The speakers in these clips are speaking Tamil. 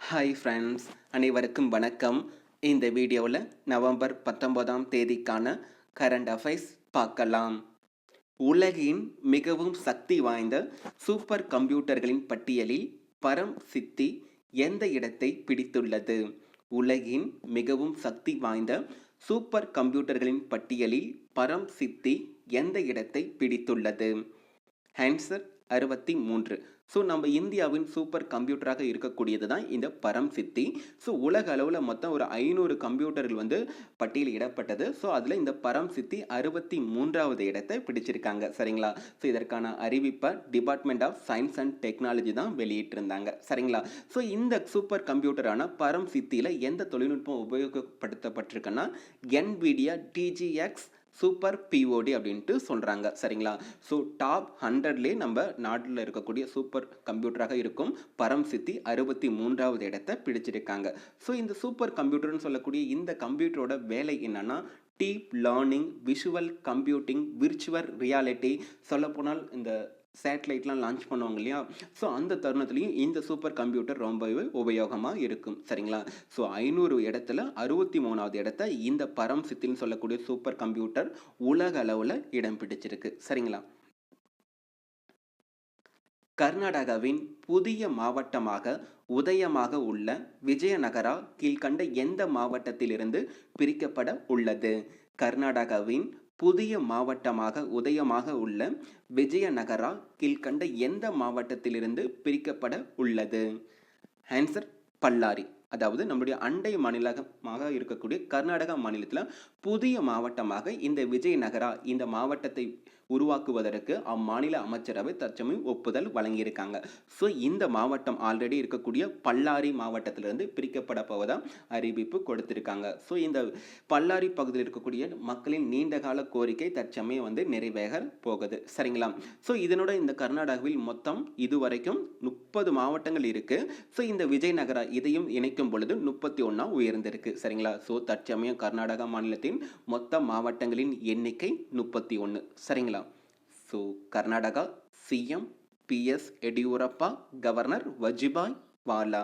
ஹாய் ஃப்ரெண்ட்ஸ், அனைவருக்கும் வணக்கம். இந்த வீடியோவில் நவம்பர் 19ஆம் தேதிக்கான கரண்ட் அஃபைர்ஸ் பார்க்கலாம். உலகின் மிகவும் சக்தி வாய்ந்த சூப்பர் கம்ப்யூட்டர்களின் பட்டியலில் பரம் சித்தி எந்த இடத்தை பிடித்துள்ளது? உலகின் மிகவும் சக்தி வாய்ந்த சூப்பர் கம்ப்யூட்டர்களின் பட்டியலில் பரம் சித்தி எந்த இடத்தை பிடித்துள்ளது? ஆன்சர் 63. ஸோ நம்ம இந்தியாவின் சூப்பர் கம்ப்யூட்டராக இருக்கக்கூடியது தான் இந்த பரம் சித்தி. ஸோ உலக அளவில் மொத்தம் ஒரு 500 கம்ப்யூட்டர்கள் வந்து பட்டியலிடப்பட்டது. ஸோ அதில் இந்த பரம் சித்தி 63வது இடத்தை பிடிச்சிருக்காங்க. சரிங்களா? ஸோ இதற்கான அறிவிப்பை department of science and technology தான் வெளியிட்டிருந்தாங்க. சரிங்களா? ஸோ இந்த சூப்பர் கம்ப்யூட்டரான பரம் சித்தியில் எந்த தொழில்நுட்பம் உபயோகப்படுத்தப்பட்டிருக்குன்னா NVIDIA TGX சூப்பர் பிஓடி அப்படின்ட்டு சொல்கிறாங்க. சரிங்களா? ஸோ டாப் 100லே நம்ம நாட்டில் இருக்கக்கூடிய சூப்பர் கம்ப்யூட்டராக இருக்கும் பரம் சித்தி 63வது இடத்தை பிடிச்சிருக்காங்க. ஸோ இந்த சூப்பர் கம்ப்யூட்டர்னு சொல்லக்கூடிய இந்த கம்ப்யூட்டரோட வேலை என்னன்னா deep learning, visual computing, virtual reality, சொல்லப்போனால் இந்த சேட்டலைட்லாம் லான்ச் பண்ணுவாங்க இல்லையா? ஸோ அந்த தருணத்துலையும் இந்த சூப்பர் கம்ப்யூட்டர் ரொம்பவே உபயோகமாக இருக்கும். சரிங்களா? ஸோ 500 இடத்துல 63வது இடத்தை இந்த பரம் சித்தின்னு சொல்லக்கூடிய சூப்பர் கம்ப்யூட்டர் உலக அளவில் இடம் பிடிச்சிருக்கு. சரிங்களா? கர்நாடகாவின் புதிய மாவட்டமாக உதயமாக உள்ள விஜயநகரா கீழ்கண்ட எந்த மாவட்டத்திலிருந்து பிரிக்கப்பட உள்ளது? கர்நாடகாவின் புதிய மாவட்டமாக உதயமாக உள்ள விஜயநகரா கீழ்கண்ட எந்த மாவட்டத்திலிருந்து பிரிக்கப்பட உள்ளது? ஆன்சர் பல்லாரி. அதாவது நம்முடைய அண்டை மாநிலமாக இருக்கக்கூடிய கர்நாடகா மாநிலத்தில் புதிய மாவட்டமாக இந்த விஜயநகரா இந்த மாவட்டத்தை உருவாக்குவதற்கு அம்மாநில அமைச்சரவை தற்சமயம் ஒப்புதல் வழங்கியிருக்காங்க. ஸோ இந்த மாவட்டம் ஆல்ரெடி இருக்கக்கூடிய பல்லாரி மாவட்டத்திலிருந்து பிரிக்கப்பட போவதாக அறிவிப்பு கொடுத்திருக்காங்க. ஸோ இந்த பல்லாரி பகுதியில் இருக்கக்கூடிய மக்களின் நீண்டகால கோரிக்கை தற்சமயம் வந்து நிறைவேற போகுது. சரிங்களா? ஸோ இதனோட இந்த கர்நாடகாவில் மொத்தம் இதுவரைக்கும் 30 மாவட்டங்கள் இருக்கு. ஸோ இந்த விஜயநகரா இதையும் இணைக்கும் பொழுது 31 உயர்ந்திருக்கு. சரிங்களா? ஸோ தற்சமயம் கர்நாடகா மாநிலத்தின் மொத்த மாவட்டங்களின் எண்ணிக்கை 31. சரிங்களா? So Karnataka CM PS Yediyurappa, governor Vajubhai Vala.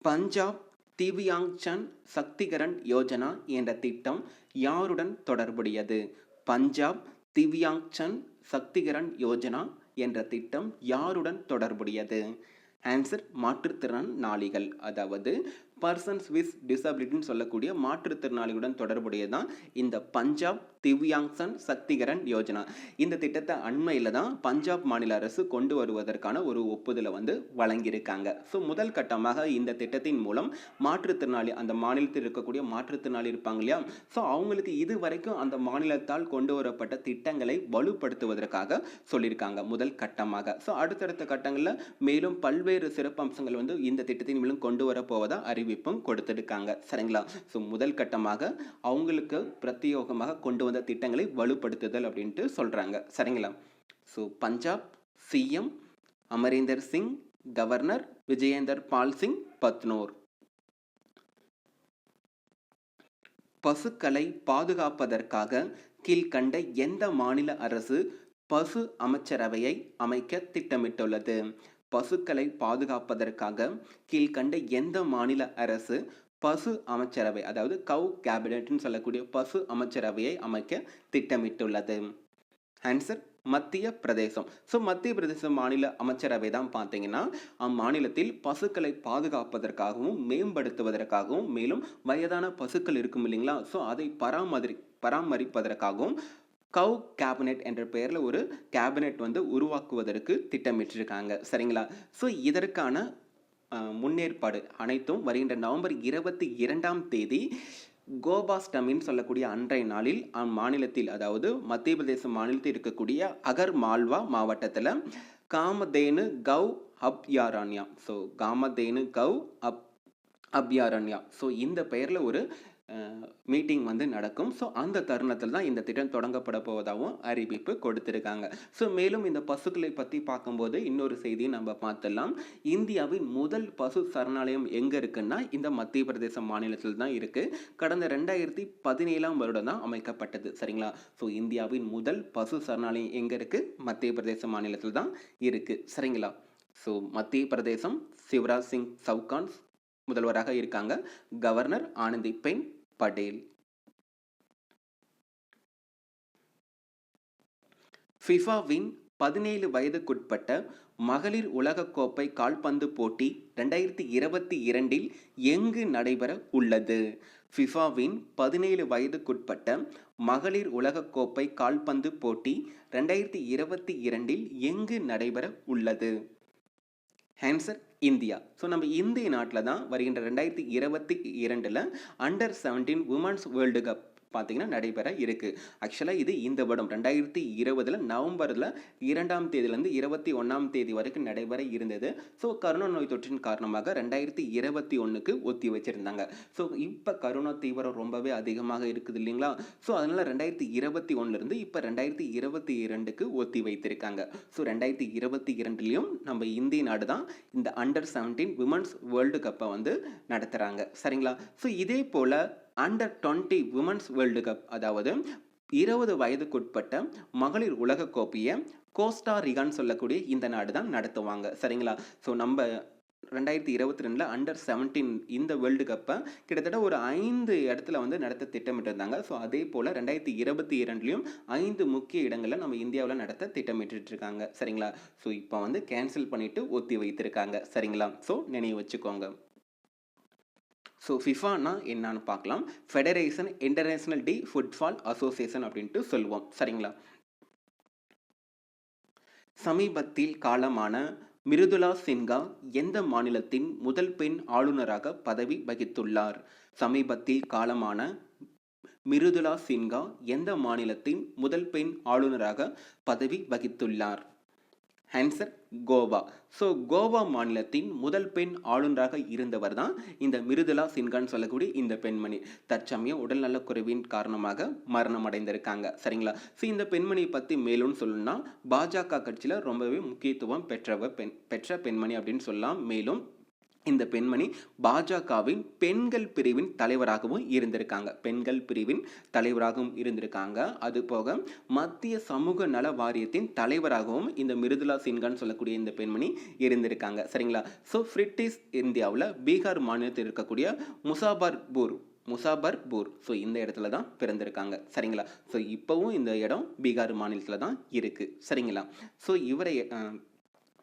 Punjab Divyangjan Sashaktikaran Yojana என்ற திட்டம் யாருடன் தொடர்புடையது? பஞ்சாப் திவ்யாங்சன் சக்திகரன் யோஜனா என்ற திட்டம் யாருடன் தொடர்புடையது? ஆன்சர் மாற்றுத்திறனாளிகள், அதாவது பர்சன்ஸ் வித் டிசபிலிட்டின்னு சொல்லக்கூடிய மாற்றுத்திறனாளிகளுடன் தொடர்புடையதான் இந்த பஞ்சாப் திவ்யாங்சன் சக்திகரன் யோஜனா. இந்த திட்டத்தை அண்மையில் தான் பஞ்சாப் மாநில அரசு கொண்டு வருவதற்கான ஒரு ஒப்புதலை வந்து வழங்கியிருக்காங்க. ஸோ முதல் கட்டமாக இந்த திட்டத்தின் மூலம் மாற்றுத்திறனாளி அந்த மாநிலத்தில் இருக்கக்கூடிய மாற்றுத்திறனாளி இருப்பாங்க இல்லையா? ஸோ அவங்களுக்கு இது வரைக்கும் அந்த மாநிலத்தால் கொண்டு வரப்பட்ட திட்டங்களை வலுப்படுத்துவதற்காக சொல்லியிருக்காங்க முதல் கட்டமாக. ஸோ அடுத்தடுத்த கட்டங்களில் மேலும் பல்வேறு சிறப்பம்சங்கள் வந்து இந்த திட்டத்தின் மூலம் கொண்டு வரப்போவதாக அறிவிப்பும் கொடுத்திருக்காங்க. சரிங்களா? ஸோ முதல் கட்டமாக அவங்களுக்கு பிரத்யேகமாக கொண்டு வந்த திட்டங்களை வலுப்படுத்துதல் அப்படின்ட்டு சொல்றாங்க. சரிங்களா? So Punjab CM Amarinder Singh, governor Vijayendra Pal Singh Badnore. பசுக்களை பாதுகாப்பதற்காக கீழ்கண்ட எந்த மாநில அரசு பசு அமைச்சரவையை அமைக்க திட்டமிட்டுள்ளது? பசுக்களை பாதுகாப்பதற்காக கீழ்கண்ட எந்த மாநில அரசு பசு அமைச்சரவை, அதாவது கவ் கேபினட்னு சொல்லக்கூடிய பசு அமைச்சரவையை அமைக்க திட்டமிட்டுள்ளது? ஆன்சர் மத்திய பிரதேசம். ஸோ மத்திய பிரதேச மாநில அமைச்சரவை தான் பார்த்தீங்கன்னா அம்மாநிலத்தில் பசுக்களை பாதுகாப்பதற்காகவும் மேம்படுத்துவதற்காகவும் மேலும் வயதான பசுக்கள் இருக்கும் இல்லைங்களா? ஸோ அதை பராமரிப்பதற்காகவும் கவ் கேபினெட் என்ற பெயரில் ஒரு கேபினெட் வந்து உருவாக்குவதற்கு திட்டமிட்டிருக்காங்க. சரிங்களா? ஸோ இதற்கான முன்னேற்பாடு அனைத்தும் வருகின்ற நவம்பர் 22ஆம் தேதி கோபாஷ்டமின்னு சொல்லக்கூடிய அன்றைய நாளில் அம்மாநிலத்தில், அதாவது மத்திய பிரதேச மாநிலத்தில் இருக்கக்கூடிய அகர் மால்வா மாவட்டத்தில் காமதேனு கவ் அப்யாரண்யா, ஸோ காமதேனு கவ் அப்யாரண்யா, ஸோ இந்த பெயரில் ஒரு மீட்டிங் வந்து நடக்கும். ஸோ அந்த தருணத்தில் தான் இந்த திட்டம் தொடங்கப்பட போவதாகவும் அறிவிப்பு கொடுத்திருக்காங்க. ஸோ மேலும் இந்த பசுக்களை பற்றி பார்க்கும்போது இன்னொரு செய்தியை நம்ம பார்த்துடலாம். இந்தியாவின் முதல் பசு சரணாலயம் எங்கே இருக்குன்னா இந்த மத்திய பிரதேச மாநிலத்தில் தான் இருக்குது. கடந்த 2017 வருடம் தான் அமைக்கப்பட்டது. சரிங்களா? ஸோ இந்தியாவின் முதல் பசு சரணாலயம் எங்கே இருக்குது? மத்திய பிரதேச மாநிலத்தில் தான் இருக்குது. சரிங்களா? ஸோ மத்திய பிரதேசம் சிவராஜ் சிங் சவுகான் முதல்வராக இருக்காங்க. கவர்னர் ஆனந்திபென் படேல். ஃபிஃபாவின் 17 வயதுக்குட்பட்ட மகளிர் உலகக்கோப்பை கால்பந்து போட்டி 2022 எங்கு நடைபெற உள்ளது? ஃபிஃபாவின் 17 வயதுக்குட்பட்ட மகளிர் உலகக்கோப்பை கால்பந்து போட்டி 2022 எங்கு நடைபெற உள்ளது? Answer India. ஸோ நம்ம இந்திய நாட்டில் தான் வருகின்ற 2022 அண்டர் 17 உமன்ஸ் வேர்ல்டு கப் பார்த்தீங்கன்னா நடைபெற இருக்குது. ஆக்சுவலாக இது இந்த வருடம் 2020 நவம்பரில் 2ஆம் தேதியிலேருந்து 21ஆம் தேதி வரைக்கும் நடைபெற இருந்தது. ஸோ கரோனா நோய் தொற்றின் காரணமாக 2021க்கு ஒத்தி வச்சுருந்தாங்க. ஸோ இப்போ கரோனா தீவிரம் ரொம்பவே அதிகமாக இருக்குது இல்லைங்களா? ஸோ அதனால் 2021லேருந்து இப்போ 2022க்கு ஒத்தி வைத்திருக்காங்க. ஸோ 2022லேயும் நம்ம இந்திய நாடு தான் இந்த அண்டர் 17 விமன்ஸ் வேர்ல்டு கப்பை வந்து நடத்துகிறாங்க. சரிங்களா? ஸோ இதே போல் அண்டர் 20 விமன்ஸ் வேர்ல்டு கப், அதாவது 20 வயதுக்குட்பட்ட மகளிர் உலகக்கோப்பையை கோஸ்டாரிகான்னு சொல்லக்கூடிய இந்த நாடு தான் நடத்துவாங்க. சரிங்களா? ஸோ நம்ம 2022 அண்டர் 17 இந்த வேர்ல்டு கப்பை கிட்டத்தட்ட ஒரு 5 இடத்துல வந்து நடத்த திட்டமிட்டு இருந்தாங்க. ஸோ அதே போல் 2022லையும் 5 முக்கிய இடங்களில் நம்ம இந்தியாவில் நடத்த திட்டமிட்டு இருக்காங்க. சரிங்களா? ஸோ இப்போ வந்து கேன்சல் பண்ணிட்டு ஒத்தி வைத்திருக்காங்க. சரிங்களா? ஸோ நினைவு வச்சுக்கோங்க. ஸோ ஃபிஃபானா என்னன்னு பார்க்கலாம். Federation international D football association அப்படின்ட்டு சொல்லுவோம். சரிங்களா? சமீபத்தில் காலமான மிருதுளா சின்ஹா எந்த மாநிலத்தின் முதல் பெண் ஆளுநராக பதவி வகித்துள்ளார்? சமீபத்தில் காலமான மிருதுளா சின்ஹா எந்த மாநிலத்தின் முதல் பெண் ஆளுநராக பதவி வகித்துள்ளார்? ஆன்சர் கோவா. ஸோ கோவா மாநிலத்தின் முதல் பெண் ஆளுநராக இருந்தவர் தான் இந்த மிருதுளா சின்ஹான்னு சொல்லக்கூடிய இந்த பெண்மணி. தற்சமயம் உடல்நலக் குறைவின் காரணமாக மரணம் அடைந்திருக்காங்க. சரிங்களா? ஸோ இந்த பெண்மணியை பற்றி மேலும் சொல்லணும்னா பாஜக கட்சியில் ரொம்பவே முக்கியத்துவம் பெற்ற பெண்மணி அப்படின்னு சொல்லலாம். மேலும் இந்த பெண்மணி பாஜகவின் பெண்கள் பிரிவின் தலைவராகவும் இருந்திருக்காங்க. அதுபோக மத்திய சமூக நல வாரியத்தின் தலைவராகவும் இந்த மிருதுளா சின்ஹான்னு சொல்லக்கூடிய இந்த பெண்மணி இருந்திருக்காங்க. சரிங்களா? ஸோ பிரிட்டிஷ் இந்தியாவில் பீகார் மாநிலத்தில் இருக்கக்கூடிய முசாபர்பூர் ஸோ இந்த இடத்துல தான் பிறந்திருக்காங்க. சரிங்களா? ஸோ இப்போவும் இந்த இடம் பீகார் மாநிலத்தில் தான் இருக்குது. சரிங்களா? ஸோ இவரை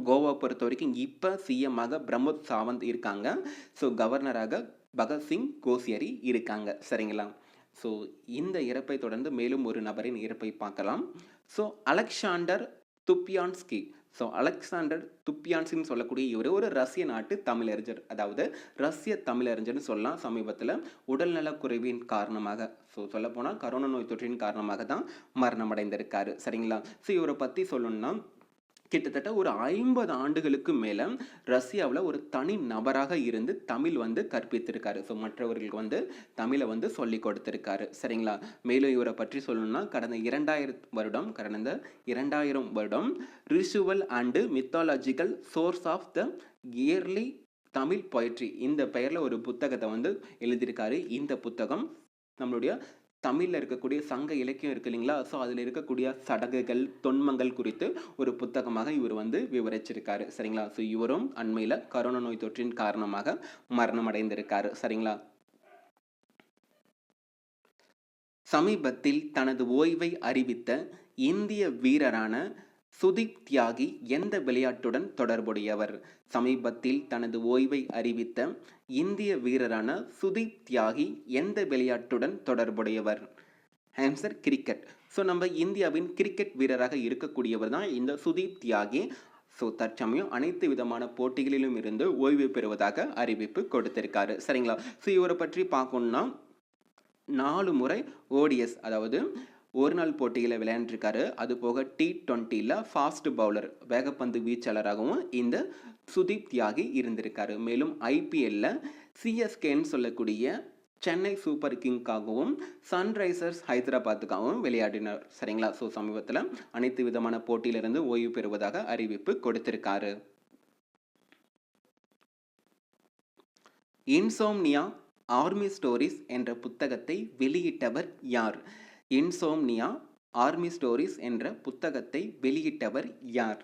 கோவா பொறுத்த வரைக்கும் இப்போ சிஎம்மாக பிரமோத் சாவந்த் இருக்காங்க. ஸோ கவர்னராக பகத்சிங் கோசியாரி இருக்காங்க. சரிங்களா? ஸோ இந்த இறப்பை தொடர்ந்து மேலும் ஒரு நபரின் இறப்பை பார்க்கலாம். So Alexander Dubyansky. So Alexander துப்பியான்ஸ்கின்னு சொல்லக்கூடிய இவர் ஒரு ரஷ்ய நாட்டு தமிழறிஞர், அதாவது ரஷ்ய தமிழறிஞர்னு சொல்லலாம். சமீபத்தில் உடல்நலக் குறைவின் காரணமாக, ஸோ சொல்லப்போனால் கரோனா நோய் தொற்றின் காரணமாக தான் மரணம் அடைந்திருக்காரு. சரிங்களா? ஸோ இவரை பற்றி சொல்லணும்னா கிட்டத்தட்ட ஒரு 50 ஆண்டுகளுக்கு மேலே ரஷ்யாவில் ஒரு தனி நபராக இருந்து தமிழ் வந்து கற்பித்திருக்காரு. ஸோ மற்றவர்களுக்கு வந்து தமிழை வந்து சொல்லி கொடுத்திருக்காரு. சரிங்களா? மேலும் இவரை பற்றி சொல்லணும்னா கடந்த 2000 வருடம் ritual and mythological source of the early Tamil poetry இந்த பெயரில் ஒரு புத்தகத்தை வந்து எழுதியிருக்காரு. இந்த புத்தகம் நம்மளுடைய தமிழில் இருக்கக்கூடிய சங்க இலக்கியம் இருக்கு இல்லைங்களா? ஸோ அதில் இருக்கக்கூடிய சடங்குகள் தொன்மங்கள் குறித்து ஒரு புத்தகமாக இவர் வந்து விவரிச்சிருக்காரு. சரிங்களா? ஸோ இவரும் அண்மையில் கரோனா நோய் தொற்றின் காரணமாக மரணம் அடைந்திருக்காரு. சரிங்களா? சமீபத்தில் தனது ஓய்வை அறிவித்த இந்திய வீரரான சுதீப் தியாகி எந்த விளையாட்டுடன் தொடர்புடையவர்? சமீபத்தில் தனது ஓய்வை அறிவித்த இந்திய வீரரான சுதீப் தியாகி எந்த விளையாட்டுடன் தொடர்புடையவர்? Answer cricket. ஸோ நம்ம இந்தியாவின் கிரிக்கெட் வீரராக இருக்கக்கூடியவர் தான் இந்த சுதீப் தியாகி. ஸோ தற்சமயம் அனைத்து விதமான போட்டிகளிலும் இருந்து ஓய்வு பெறுவதாக அறிவிப்பு கொடுத்திருக்காரு. சரிங்களா? ஸோ இவரை பற்றி பார்க்கணும்னா 4 முறை ஓடிஎஸ், அதாவது ஒரு நாள் போட்டியில் விளையாண்டுருக்காரு. அது போக T20 ஃபாஸ்ட் பவுலர் வேகப்பந்து வீச்சாளராகவும் இந்த சுதீப் தியாகி இருந்திருக்காரு. மேலும் IPL சிஎஸ்கேன்னு சொல்லக்கூடிய சென்னை சூப்பர் கிங்காகவும் சன்ரைசர்ஸ் ஹைதராபாத்துக்காகவும் விளையாடினார். சரிங்களா? ஸோ சமீபத்தில் அனைத்து விதமான போட்டியிலிருந்து ஓய்வு பெறுவதாக அறிவிப்பு கொடுத்திருக்காரு. இன்சோம்னியா ஆர்மி ஸ்டோரிஸ் என்ற புத்தகத்தை வெளியிட்டவர் யார்? இன்சோம்னியா ஆர்மி ஸ்டோரிஸ் என்ற புத்தகத்தை வெளியிட்டவர் யார்?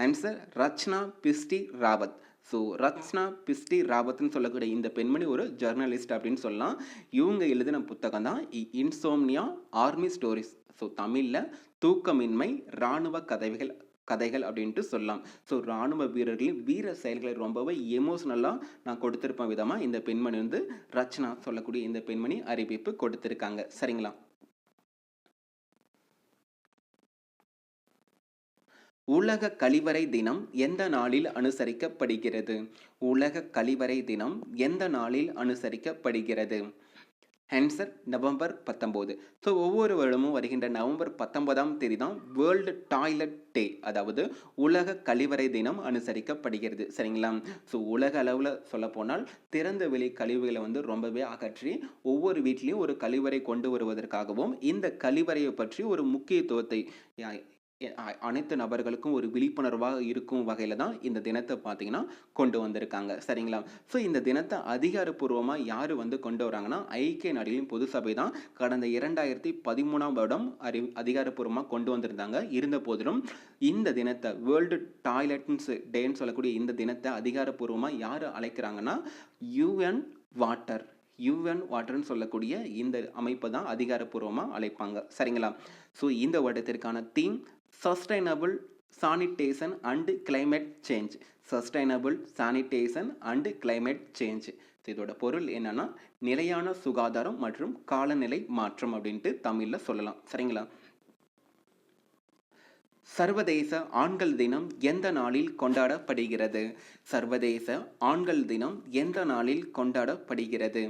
ஆன்சர் ரச்னா பிஸ்டி ராவத். ஸோ ரச்னா பிஸ்டி ராவத்னு சொல்லக்கூடிய இந்த பெண்மணி ஒரு ஜர்னலிஸ்ட் அப்படின்னு சொல்லலாம். இவங்க எழுதின புத்தகம் தான் இன்சோம்னியா ஆர்மி ஸ்டோரிஸ். ஸோ தமிழில் தூக்கமின்மை இராணுவ கதைகள் அப்படின்ட்டு சொல்லலாம். ஸோ இராணுவ வீரர்களின் வீர செயல்களை ரொம்பவே எமோஷ்னலாக நான் கொடுத்துருப்பேன் விதமாக இந்த பெண்மணி வந்து ரச்சனா சொல்லக்கூடிய இந்த பெண்மணி அறிவிப்பு கொடுத்துருக்காங்க. சரிங்களா? உலக கழிவறை தினம் எந்த நாளில் அனுசரிக்கப்படுகிறது? உலக கழிவறை தினம் எந்த நாளில் அனுசரிக்கப்படுகிறது? Answer November 19. ஸோ ஒவ்வொரு வருடமும் வருகின்ற நவம்பர் 19ஆம் தேதி தான் வேர்ல்டு டாய்லெட் டே, அதாவது உலக கழிவறை தினம் அனுசரிக்கப்படுகிறது. சரிங்களா? ஸோ உலக அளவில் சொல்ல போனால் திறந்த வெளி கழிவுகளை வந்து ரொம்பவே அகற்றி ஒவ்வொரு வீட்லேயும் ஒரு கழிவறை கொண்டு வருவதற்காகவும் இந்த கழிவறையை பற்றி ஒரு முக்கியத்துவத்தை அனைத்து நபர்களுக்கும் ஒரு விழிப்புணர்வாக இருக்கும் வகையில் தான் இந்த தினத்தை பார்த்தீங்கன்னா கொண்டு வந்திருக்காங்க. சரிங்களா? ஸோ இந்த தினத்தை அதிகாரப்பூர்வமாக யார் வந்து கொண்டு வராங்கன்னா ஐக்கிய நாடுகளின் பொது சபை தான் கடந்த 2013ஆம் வருடம் அதிகாரப்பூர்வமாக கொண்டு வந்திருந்தாங்க. இருந்த போதிலும் இந்த தினத்தை வேர்ல்டு டாய்லெட்ஸ் டேன்னு சொல்லக்கூடிய இந்த தினத்தை அதிகாரப்பூர்வமாக யார் அழைக்கிறாங்கன்னா யுஎன் வாட்டர்னு சொல்லக்கூடிய இந்த அமைப்பை தான் அதிகாரப்பூர்வமாக அழைப்பாங்க. சரிங்களா? ஸோ இந்த வருடத்திற்கான theme sustainable sanitation and climate change. Sustainable sanitation and climate change. இதோட பொருள் என்னன்னா நிலையான சுகாதாரம் மற்றும் காலநிலை மாற்றம் அப்படின்ட்டு தமிழில் சொல்லலாம். சரிங்களா? சர்வதேச ஆண்கள் தினம் எந்த நாளில் கொண்டாடப்படுகிறது? சர்வதேச ஆண்கள் தினம் எந்த நாளில் கொண்டாடப்படுகிறது?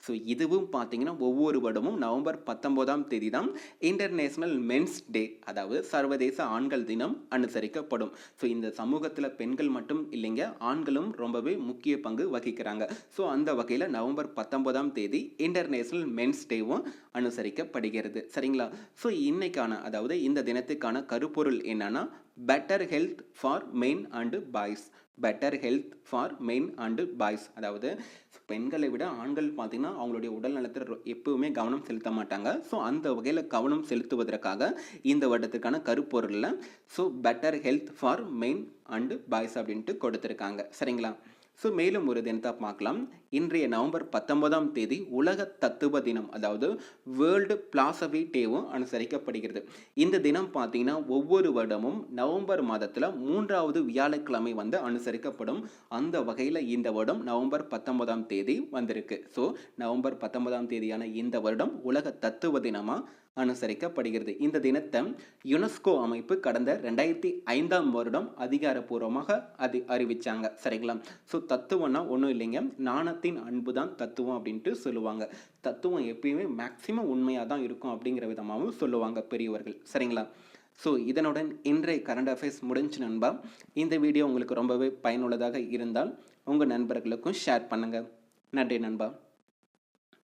ஸோ இதுவும் பார்த்தீங்கன்னா ஒவ்வொரு வருடமும் நவம்பர் 19ஆம் தேதி தான் இன்டர்நேஷ்னல் மென்ஸ் டே, அதாவது சர்வதேச ஆண்கள் தினம் அனுசரிக்கப்படும். ஸோ இந்த சமூகத்தில் பெண்கள் மட்டும் இல்லைங்க, ஆண்களும் ரொம்பவே முக்கிய பங்கு வகிக்கிறாங்க. ஸோ அந்த வகையில் நவம்பர் 19ஆம் தேதி இன்டர்நேஷ்னல் மென்ஸ் டேவும் அனுசரிக்கப்படுகிறது. சரிங்களா? ஸோ இன்னைக்கான அதாவது இந்த தினத்துக்கான கருப்பொருள் என்னன்னா better health for men and boys. Better health for men and boys, அதாவது பெண்களை விட ஆண்கள் பார்த்தீங்கன்னா அவங்களுடைய உடல் நலத்தில் எப்பவுமே கவனம் செலுத்த மாட்டாங்க. ஸோ அந்த வகையில் கவனம் செலுத்துவதற்காக இந்த வருடத்துக்கான கருப்பொருளில் so better health for men and boys அப்படின்ட்டு கொடுத்துருக்காங்க. சரிங்களா? ஸோ மேலும் ஒரு தினத்தை பார்க்கலாம். இன்றைய நவம்பர் 19ஆம் தேதி உலக தத்துவ தினம், அதாவது வேர்ல்டு பிலாசபி டேவும் அனுசரிக்கப்படுகிறது. இந்த தினம் பார்த்தீங்கன்னா ஒவ்வொரு வருடமும் நவம்பர் மாதத்தில் 3வது வியாழக்கிழமை வந்து அனுசரிக்கப்படும். அந்த வகையில் இந்த வருடம் நவம்பர் 19ஆம் தேதி வந்திருக்கு. ஸோ நவம்பர் 19ஆம் தேதியான இந்த வருடம் உலக தத்துவ தினமாக அனுசரிக்கப்படுகிறது. இந்த தினத்தை யுனெஸ்கோ அமைப்பு கடந்த 2005ஆம் வருடம் அதிகாரப்பூர்வமாக அறிவிச்சாங்க. சரிங்களா? ஸோ தத்துவம்னா ஒன்றும் இல்லைங்க, ஞானத்தின் அன்பு தான் தத்துவம் அப்படின்ட்டு சொல்லுவாங்க. தத்துவம் எப்பயுமே மேக்சிமம் உண்மையாக தான் இருக்கும் அப்படிங்கிற விதமாகவும் சொல்லுவாங்க பெரியவர்கள். சரிங்களா? ஸோ இதனுடன் இன்றைய கரண்ட் அஃபேர்ஸ் முடிஞ்சு நண்பா. இந்த வீடியோ உங்களுக்கு ரொம்பவே பயனுள்ளதாக இருந்தால் உங்கள் நண்பர்களுக்கும் ஷேர் பண்ணுங்கள். நன்றி நண்பா.